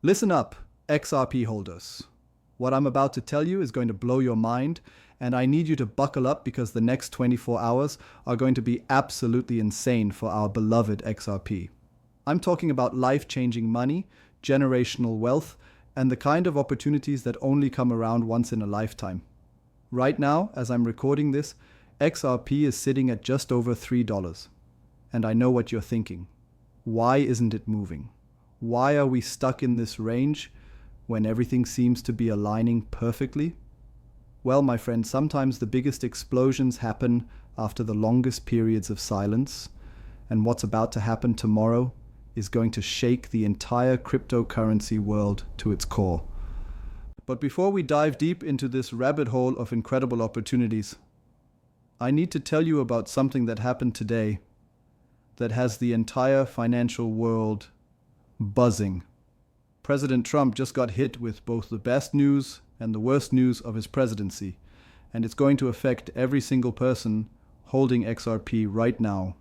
Listen up, XRP holders. What I'm about to tell you is going to blow your mind, and I need you to buckle up because the next 24 hours are going to be absolutely insane for our beloved XRP. I'm talking about life-changing money, generational wealth, and the kind of opportunities that only come around once in a lifetime. Right now, as I'm recording this, XRP is sitting at just over $3. And I know what you're thinking. Why isn't it moving? Why are we stuck in this range when everything seems to be aligning perfectly? Well, my friend, sometimes the biggest explosions happen after the longest periods of silence, and what's about to happen tomorrow is going to shake the entire cryptocurrency world to its core. But before we dive deep into this rabbit hole of incredible opportunities, I need to tell you about something that happened today that has the entire financial world buzzing. President Trump just got hit with both the best news and the worst news of his presidency, and it's going to affect every single person holding XRP right now.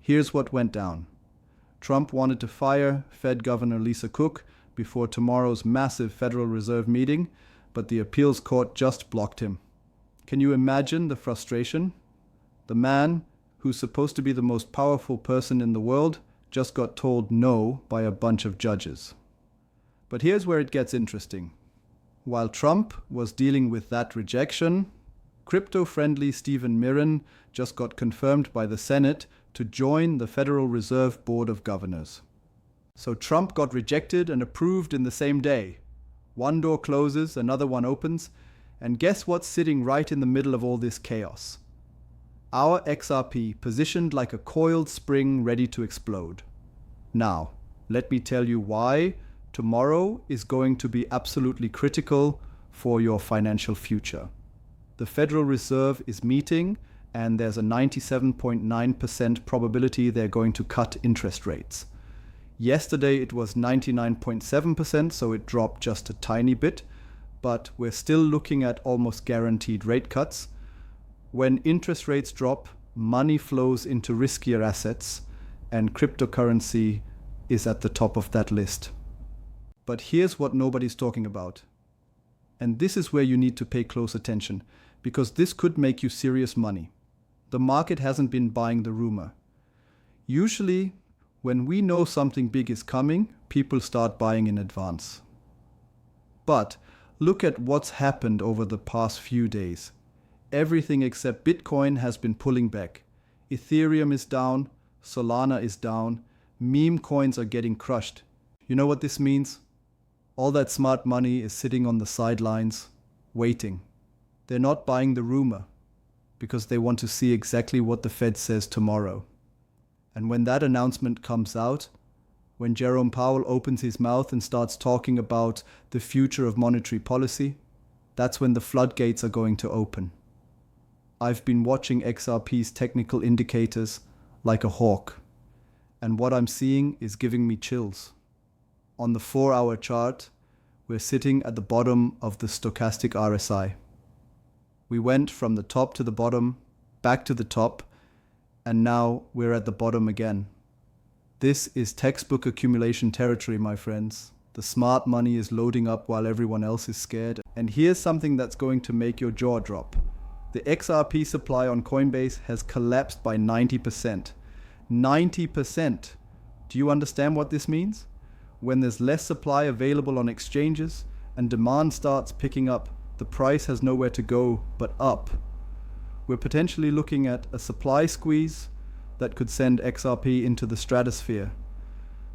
Here's what went down. Trump wanted to fire Fed Governor Lisa Cook before tomorrow's massive Federal Reserve meeting, but the appeals court just blocked him. Can you imagine the frustration? The man, who's supposed to be the most powerful person in the world, just got told no by a bunch of judges. But here's where it gets interesting. While Trump was dealing with that rejection, crypto-friendly Stephen Mirren just got confirmed by the Senate to join the Federal Reserve Board of Governors. So Trump got rejected and approved in the same day. One door closes, another one opens, and guess what's sitting right in the middle of all this chaos? Our XRP positioned like a coiled spring ready to explode. Now, let me tell you why tomorrow is going to be absolutely critical for your financial future. The Federal Reserve is meeting, and there's a 97.9% probability they're going to cut interest rates. Yesterday it was 99.7%, so it dropped just a tiny bit, but we're still looking at almost guaranteed rate cuts. When interest rates drop, money flows into riskier assets, and cryptocurrency is at the top of that list. But here's what nobody's talking about. And this is where you need to pay close attention, because this could make you serious money. The market hasn't been buying the rumor. Usually, when we know something big is coming, people start buying in advance. But look at what's happened over the past few days. Everything except Bitcoin has been pulling back. Ethereum is down, Solana is down, meme coins are getting crushed. You know what this means? All that smart money is sitting on the sidelines, waiting. They're not buying the rumor because they want to see exactly what the Fed says tomorrow. And when that announcement comes out, when Jerome Powell opens his mouth and starts talking about the future of monetary policy, that's when the floodgates are going to open. I've been watching XRP's technical indicators like a hawk, and what I'm seeing is giving me chills. On the 4-hour chart, we're sitting at the bottom of the stochastic RSI. We went from the top to the bottom, back to the top, and now we're at the bottom again. This is textbook accumulation territory, my friends. The smart money is loading up while everyone else is scared. And here's something that's going to make your jaw drop. The XRP supply on Coinbase has collapsed by 90%. 90%! Do you understand what this means? When there's less supply available on exchanges and demand starts picking up, the price has nowhere to go but up. We're potentially looking at a supply squeeze that could send XRP into the stratosphere.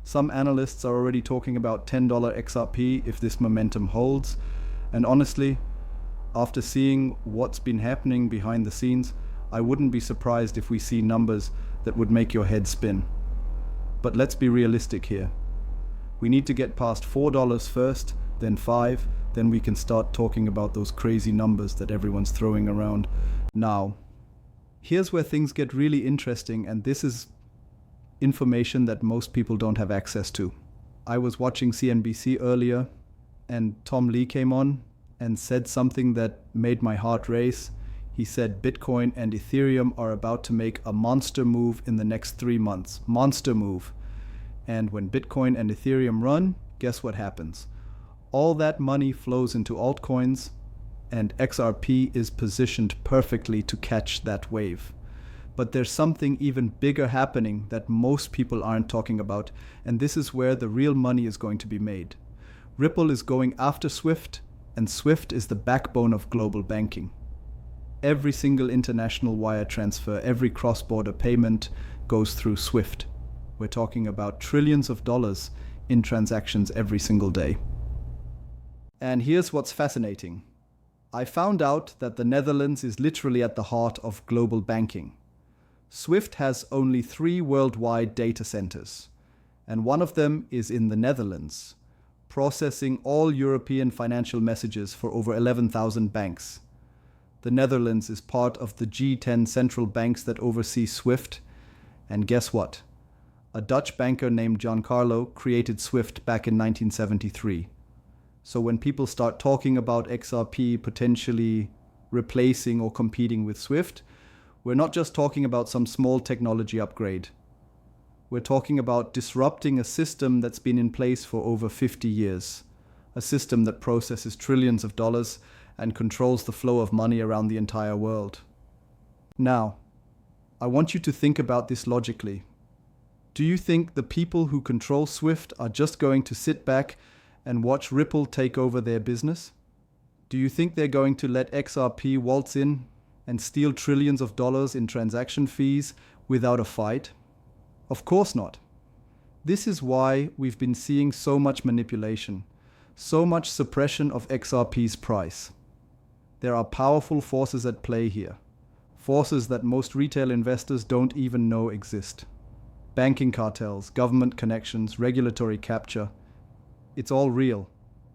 Some analysts are already talking about $10 XRP if this momentum holds, and honestly, after seeing what's been happening behind the scenes, I wouldn't be surprised if we see numbers that would make your head spin. But let's be realistic here. We need to get past $4 first, then $5, then we can start talking about those crazy numbers that everyone's throwing around. Now, here's where things get really interesting, and this is information that most people don't have access to. I was watching CNBC earlier, and Tom Lee came on and said something that made my heart race. He said Bitcoin and Ethereum are about to make a monster move in the next 3 months. Monster move. And when Bitcoin and Ethereum run, guess what happens? All that money flows into altcoins, and XRP is positioned perfectly to catch that wave. But there's something even bigger happening that most people aren't talking about, and this is where the real money is going to be made. Ripple is going after Swift, and Swift is the backbone of global banking. Every single international wire transfer, every cross-border payment goes through Swift. We're talking about trillions of dollars in transactions every single day. And here's what's fascinating. I found out that the Netherlands is literally at the heart of global banking. Swift has only 3 worldwide data centers, and one of them is in the Netherlands, processing all European financial messages for over 11,000 banks. The Netherlands is part of the G10 central banks that oversee Swift, and guess what? A Dutch banker named Giancarlo created Swift back in 1973. So when people start talking about XRP potentially replacing or competing with Swift, we're not just talking about some small technology upgrade. We're talking about disrupting a system that's been in place for over 50 years, a system that processes trillions of dollars and controls the flow of money around the entire world. Now, I want you to think about this logically. Do you think the people who control Swift are just going to sit back and watch Ripple take over their business? Do you think they're going to let XRP waltz in and steal trillions of dollars in transaction fees without a fight? Of course not. This is why we've been seeing so much manipulation, so much suppression of XRP's price. There are powerful forces at play here, forces that most retail investors don't even know exist. Banking cartels, government connections, regulatory capture. It's all real,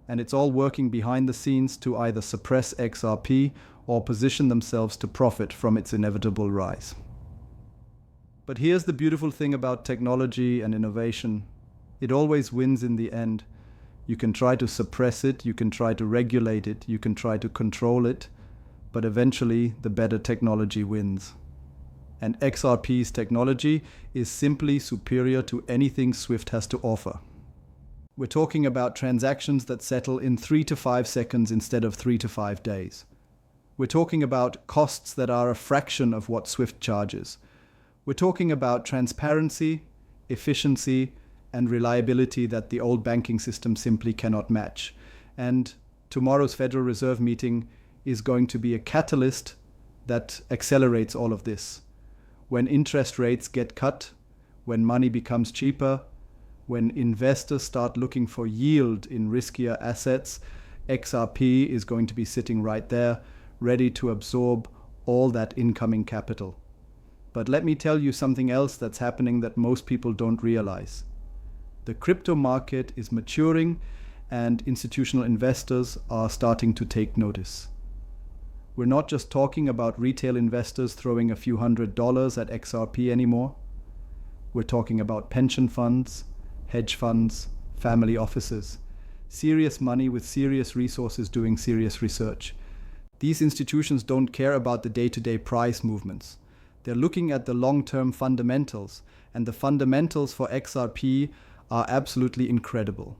and it's all working behind the scenes to either suppress XRP or position themselves to profit from its inevitable rise. But here's the beautiful thing about technology and innovation. It always wins in the end. You can try to suppress it, you can try to regulate it, you can try to control it, but eventually the better technology wins. And XRP's technology is simply superior to anything Swift has to offer. We're talking about transactions that settle in 3 to 5 seconds instead of 3 to 5 days. We're talking about costs that are a fraction of what Swift charges. We're talking about transparency, efficiency, and reliability that the old banking system simply cannot match. And tomorrow's Federal Reserve meeting is going to be a catalyst that accelerates all of this. When interest rates get cut, when money becomes cheaper, when investors start looking for yield in riskier assets, XRP is going to be sitting right there, ready to absorb all that incoming capital. But let me tell you something else that's happening that most people don't realize. The crypto market is maturing and institutional investors are starting to take notice. We're not just talking about retail investors throwing a few $100s at XRP anymore. We're talking about pension funds, hedge funds, family offices, serious money with serious resources doing serious research. These institutions don't care about the day-to-day price movements. They're looking at the long-term fundamentals, and the fundamentals for XRP are absolutely incredible.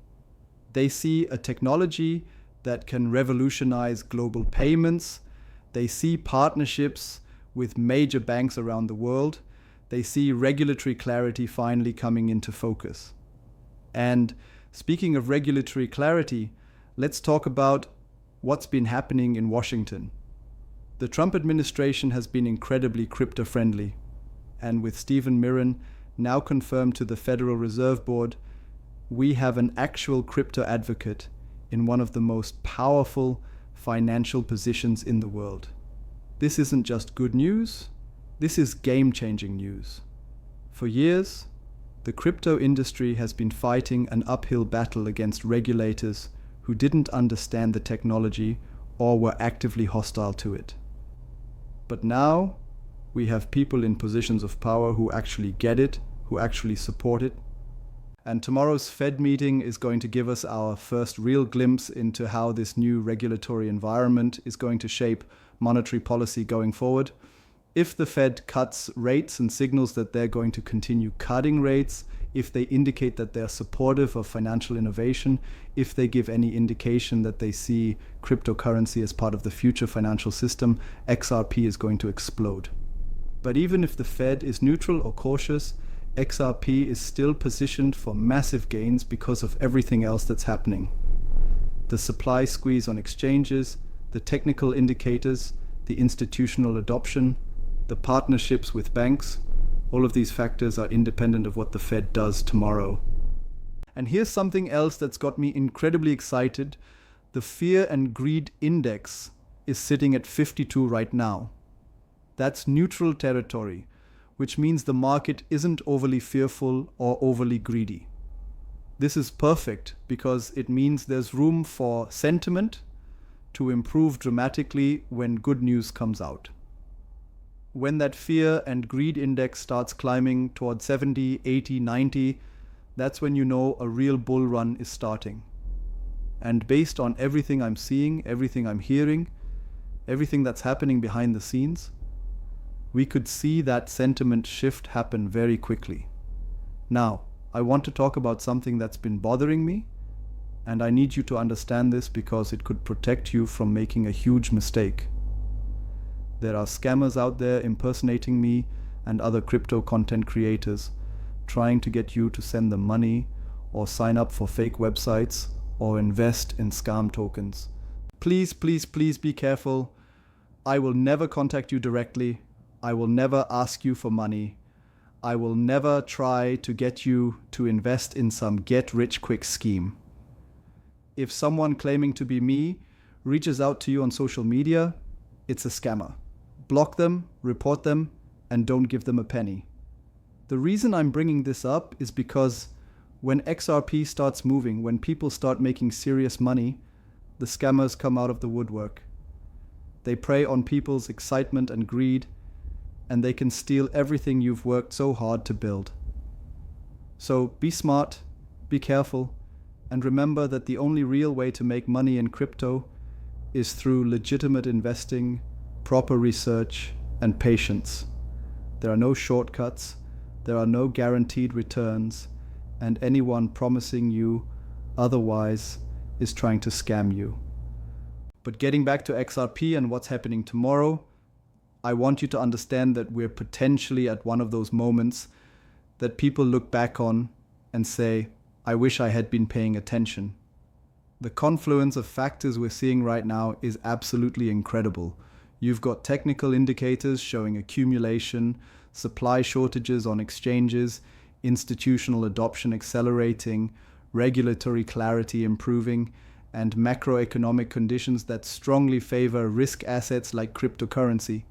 They see a technology that can revolutionize global payments. They see partnerships with major banks around the world. They see regulatory clarity finally coming into focus. And speaking of regulatory clarity, let's talk about what's been happening in Washington. The Trump administration has been incredibly crypto-friendly, and with Stephen Mirren now confirmed to the Federal Reserve Board, we have an actual crypto advocate in one of the most powerful financial positions in the world. This isn't just good news, this is game-changing news. For years, the crypto industry has been fighting an uphill battle against regulators who didn't understand the technology or were actively hostile to it. But now, we have people in positions of power who actually get it, who actually support it. And tomorrow's Fed meeting is going to give us our first real glimpse into how this new regulatory environment is going to shape monetary policy going forward. If the Fed cuts rates and signals that they're going to continue cutting rates if they indicate that they're supportive of financial innovation, if they give any indication that they see cryptocurrency as part of the future financial system, XRP is going to explode. But even if the Fed is neutral or cautious, XRP is still positioned for massive gains because of everything else that's happening. The supply squeeze on exchanges, the technical indicators, the institutional adoption, the partnerships with banks, all of these factors are independent of what the Fed does tomorrow. And here's something else that's got me incredibly excited. The fear and greed index is sitting at 52 right now. That's neutral territory, which means the market isn't overly fearful or overly greedy. This is perfect because it means there's room for sentiment to improve dramatically when good news comes out. When that fear and greed index starts climbing towards 70, 80, 90, that's when you know a real bull run is starting. And based on everything I'm seeing, everything I'm hearing, everything that's happening behind the scenes, we could see that sentiment shift happen very quickly. Now, I want to talk about something that's been bothering me, and I need you to understand this because it could protect you from making a huge mistake. There are scammers out there impersonating me and other crypto content creators, trying to get you to send them money or sign up for fake websites or invest in scam tokens. Please, please, please be careful. I will never contact you directly. I will never ask you for money. I will never try to get you to invest in some get-rich-quick scheme. If someone claiming to be me reaches out to you on social media, it's a scammer. Block them, report them, and don't give them a penny. The reason I'm bringing this up is because when XRP starts moving, when people start making serious money, the scammers come out of the woodwork. They prey on people's excitement and greed, and they can steal everything you've worked so hard to build. So be smart, be careful, and remember that the only real way to make money in crypto is through legitimate investing, proper research, and patience. There are no shortcuts, there are no guaranteed returns, and anyone promising you otherwise is trying to scam you. But getting back to XRP and what's happening tomorrow, I want you to understand that we're potentially at one of those moments that people look back on and say, I wish I had been paying attention. The confluence of factors we're seeing right now is absolutely incredible. You've got technical indicators showing accumulation, supply shortages on exchanges, institutional adoption accelerating, regulatory clarity improving, and macroeconomic conditions that strongly favor risk assets like cryptocurrency.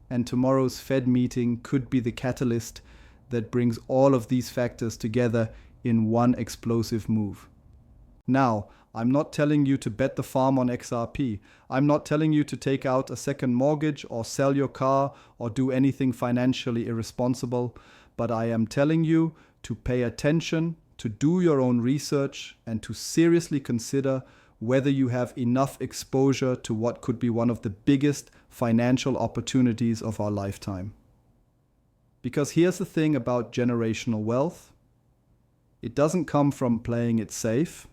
And tomorrow's Fed meeting could be the catalyst that brings all of these factors together in one explosive move. Now, I'm not telling you to bet the farm on XRP. I'm not telling you to take out a second mortgage or sell your car or do anything financially irresponsible, but I am telling you to pay attention, to do your own research, and to seriously consider whether you have enough exposure to what could be one of the biggest financial opportunities of our lifetime. Because here's the thing about generational wealth. It doesn't come from playing it safe.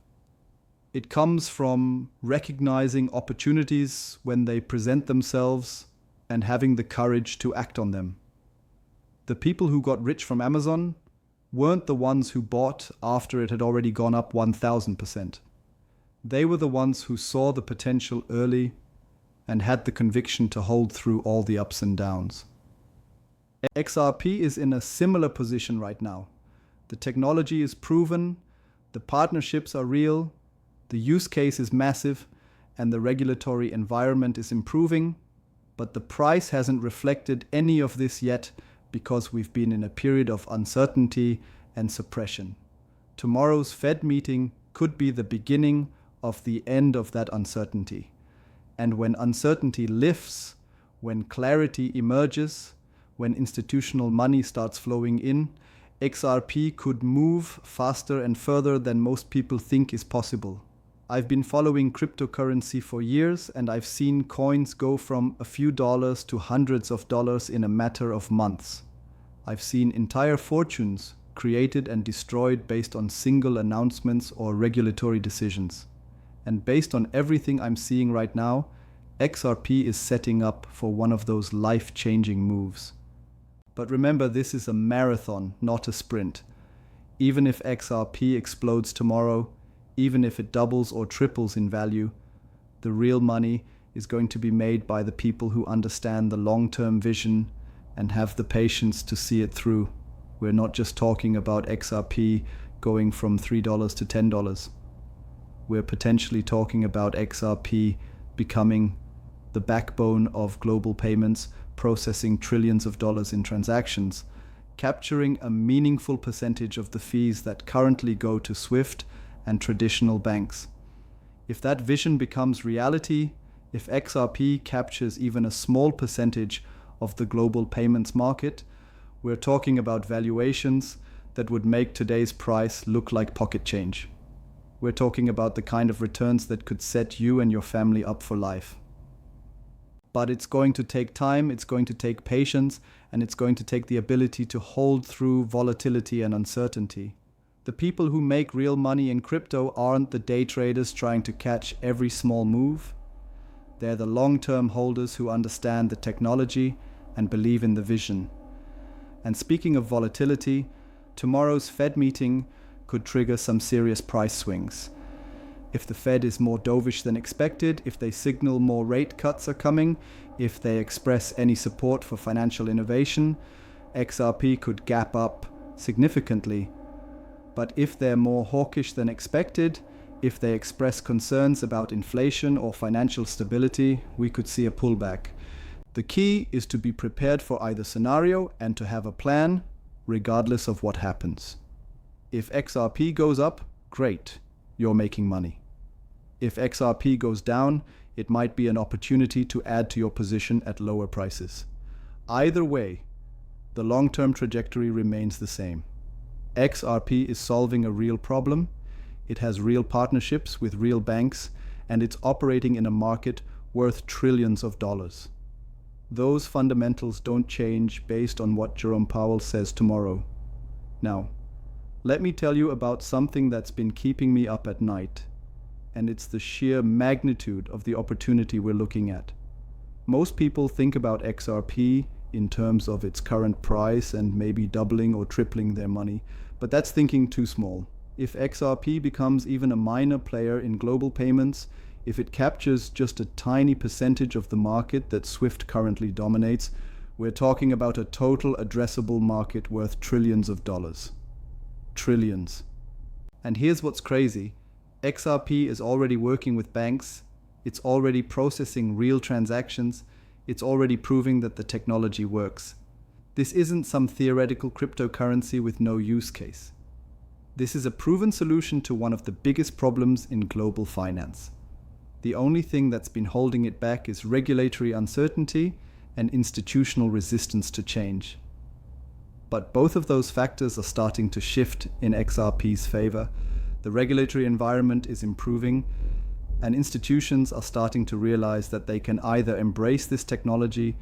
It comes from recognizing opportunities when they present themselves and having the courage to act on them. The people who got rich from Amazon weren't the ones who bought after it had already gone up 1,000%. They were the ones who saw the potential early and had the conviction to hold through all the ups and downs. XRP is in a similar position right now. The technology is proven, the partnerships are real, the use case is massive, and the regulatory environment is improving, but the price hasn't reflected any of this yet because we've been in a period of uncertainty and suppression. Tomorrow's Fed meeting could be the beginning of the end of that uncertainty. And when uncertainty lifts, when clarity emerges, when institutional money starts flowing in, XRP could move faster and further than most people think is possible. I've been following cryptocurrency for years, and I've seen coins go from a few dollars to hundreds of dollars in a matter of months. I've seen entire fortunes created and destroyed based on single announcements or regulatory decisions. And based on everything I'm seeing right now, XRP is setting up for one of those life-changing moves. But remember, this is a marathon, not a sprint. Even if XRP explodes tomorrow, even if it doubles or triples in value, the real money is going to be made by the people who understand the long-term vision and have the patience to see it through. We're not just talking about XRP going from $3 to $10. We're potentially talking about XRP becoming the backbone of global payments, processing trillions of dollars in transactions, capturing a meaningful percentage of the fees that currently go to SWIFT and traditional banks. If that vision becomes reality, if XRP captures even a small percentage of the global payments market, we're talking about valuations that would make today's price look like pocket change. We're talking about the kind of returns that could set you and your family up for life. But it's going to take time, it's going to take patience, and it's going to take the ability to hold through volatility and uncertainty. The people who make real money in crypto aren't the day traders trying to catch every small move. They're the long-term holders who understand the technology and believe in the vision. And speaking of volatility, tomorrow's Fed meeting could trigger some serious price swings. If the Fed is more dovish than expected, if they signal more rate cuts are coming, if they express any support for financial innovation, XRP could gap up significantly. But if they're more hawkish than expected, if they express concerns about inflation or financial stability, we could see a pullback. The key is to be prepared for either scenario and to have a plan, regardless of what happens. If XRP goes up, great, you're making money. If XRP goes down, it might be an opportunity to add to your position at lower prices. Either way, the long-term trajectory remains the same. XRP is solving a real problem, it has real partnerships with real banks, and it's operating in a market worth trillions of dollars. Those fundamentals don't change based on what Jerome Powell says tomorrow. Now, let me tell you about something that's been keeping me up at night, and it's the sheer magnitude of the opportunity we're looking at. Most people think about XRP in terms of its current price and maybe doubling or tripling their money, but that's thinking too small. If XRP becomes even a minor player in global payments, if it captures just a tiny percentage of the market that SWIFT currently dominates, we're talking about a total addressable market worth trillions of dollars. Trillions. And here's what's crazy. XRP is already working with banks, it's already processing real transactions, it's already proving that the technology works. This isn't some theoretical cryptocurrency with no use case. This is a proven solution to one of the biggest problems in global finance. The only thing that's been holding it back is regulatory uncertainty and institutional resistance to change. But both of those factors are starting to shift in XRP's favor. The regulatory environment is improving, and institutions are starting to realize that they can either embrace this technology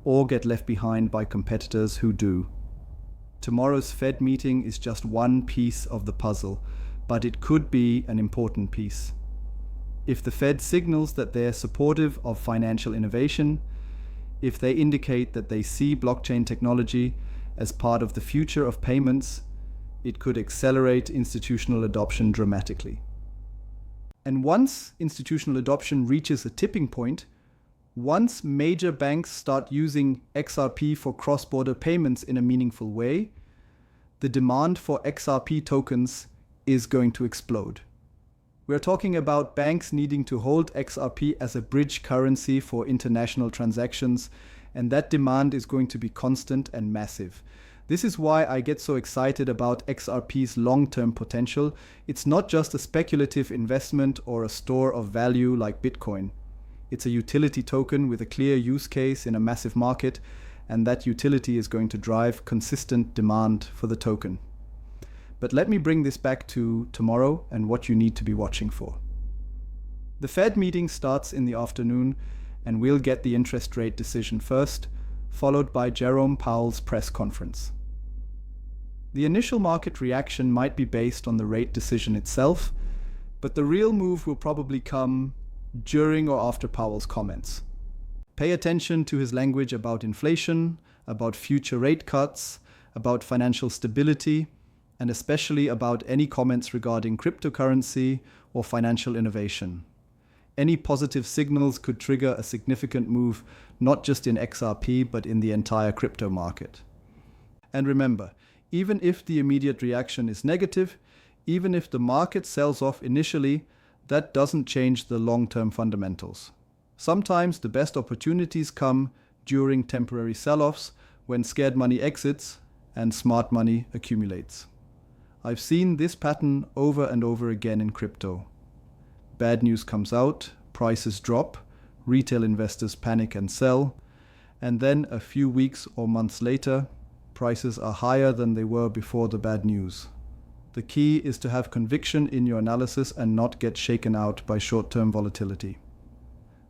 or get left behind by competitors who do. Tomorrow's Fed meeting is just one piece of the puzzle, but it could be an important piece. If the Fed signals that they're supportive of financial innovation, if they indicate that they see blockchain technology as part of the future of payments, it could accelerate institutional adoption dramatically. And once institutional adoption reaches a tipping point, once major banks start using XRP for cross-border payments in a meaningful way, the demand for XRP tokens is going to explode. We're talking about banks needing to hold XRP as a bridge currency for international transactions, and that demand is going to be constant and massive. This is why I get so excited about XRP's long-term potential. It's not just a speculative investment or a store of value like Bitcoin. It's a utility token with a clear use case in a massive market, and that utility is going to drive consistent demand for the token. But let me bring this back to tomorrow and what you need to be watching for. The Fed meeting starts in the afternoon, and we'll get the interest rate decision first, followed by Jerome Powell's press conference. The initial market reaction might be based on the rate decision itself, but the real move will probably come during or after Powell's comments. Pay attention to his language about inflation, about future rate cuts, about financial stability, and especially about any comments regarding cryptocurrency or financial innovation. Any positive signals could trigger a significant move, not just in XRP, but in the entire crypto market. And remember, even if the immediate reaction is negative, even if the market sells off initially, that doesn't change the long-term fundamentals. Sometimes the best opportunities come during temporary sell-offs, when scared money exits and smart money accumulates. I've seen this pattern over and over again in crypto. Bad news comes out, prices drop, retail investors panic and sell, and then a few weeks or months later, prices are higher than they were before the bad news. The key is to have conviction in your analysis and not get shaken out by short-term volatility.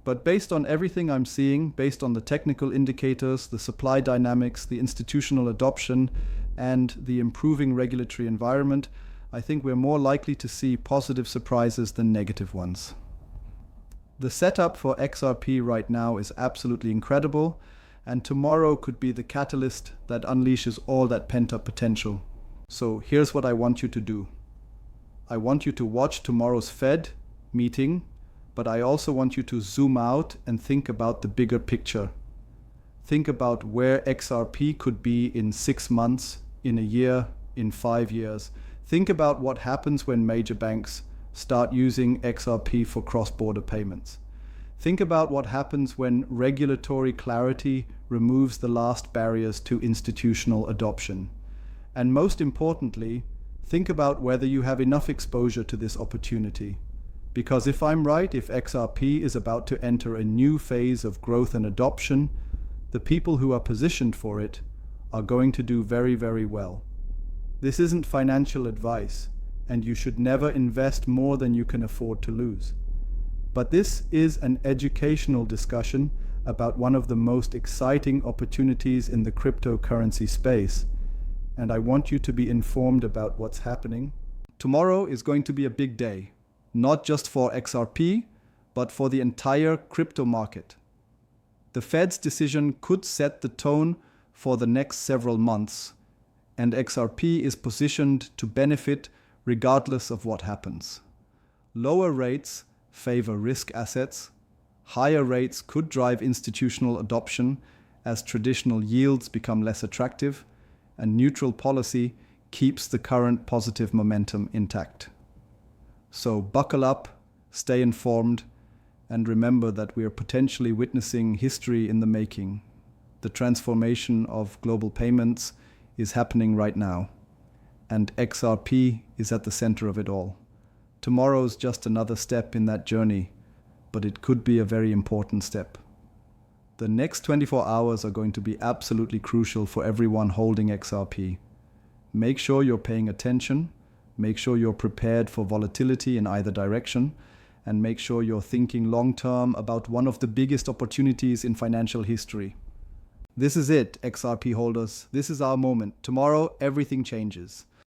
But based on everything I'm seeing, based on the technical indicators, the supply dynamics, the institutional adoption, and the improving regulatory environment, I think we're more likely to see positive surprises than negative ones. The setup for XRP right now is absolutely incredible, and tomorrow could be the catalyst that unleashes all that pent-up potential. So here's what I want you to do. I want you to watch tomorrow's Fed meeting, but I also want you to zoom out and think about the bigger picture. Think about where XRP could be in 6 months, in a year, in 5 years. Think about what happens when major banks start using XRP for cross-border payments. Think about what happens when regulatory clarity removes the last barriers to institutional adoption. And most importantly, think about whether you have enough exposure to this opportunity. Because if I'm right, if XRP is about to enter a new phase of growth and adoption, the people who are positioned for it are going to do very, very well. This isn't financial advice, and you should never invest more than you can afford to lose. But this is an educational discussion about one of the most exciting opportunities in the cryptocurrency space, and I want you to be informed about what's happening. Tomorrow is going to be a big day, not just for XRP, but for the entire crypto market. The Fed's decision could set the tone for the next several months, and XRP is positioned to benefit regardless of what happens. Lower rates favor risk assets. Higher rates could drive institutional adoption as traditional yields become less attractive, and neutral policy keeps the current positive momentum intact. So buckle up, stay informed, and remember that we are potentially witnessing history in the making. The transformation of global payments is happening right now, and XRP is at the center of it all. Tomorrow's just another step in that journey, but it could be a very important step. The next 24 hours are going to be absolutely crucial for everyone holding XRP. Make sure you're paying attention, make sure you're prepared for volatility in either direction, and make sure you're thinking long-term about one of the biggest opportunities in financial history. This is it, XRP holders. This is our moment. Tomorrow, everything changes.